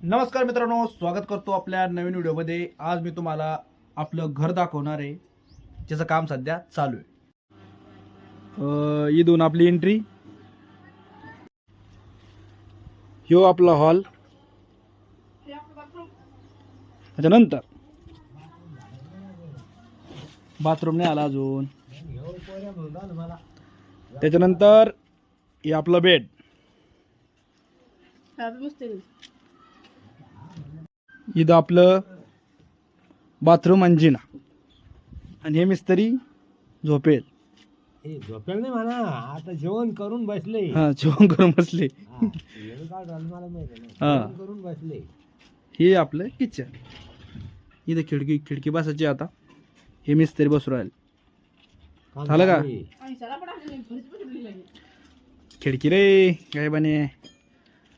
नमस्कार मित्रांनो, स्वागत करतो आपल्या नवीन व्हिडिओमध्ये। आज मी तुम्हाला आपलं घर दाखवणार आहे, ज्याचं काम सध्या चालू आहे। इथून आपली एंट्री, ह्यो आपला हॉल, त्याच्यानंतर बाथरूम नाही आला अजून, त्याच्यानंतर हे आपलं बेड, इथं आपलं बाथरूम अंजिना, आणि हे मिस्त्री झोपेल। झोपेल नाही म्हणा, आता जेवण करून बसले। हा, जेवण करून बसले। करून बसले। हे आपलं किचन, इथं खिडकी बसायची। आता हे मिस्त्री बसू राहिले। झालं का? खिडकी रे काय बने।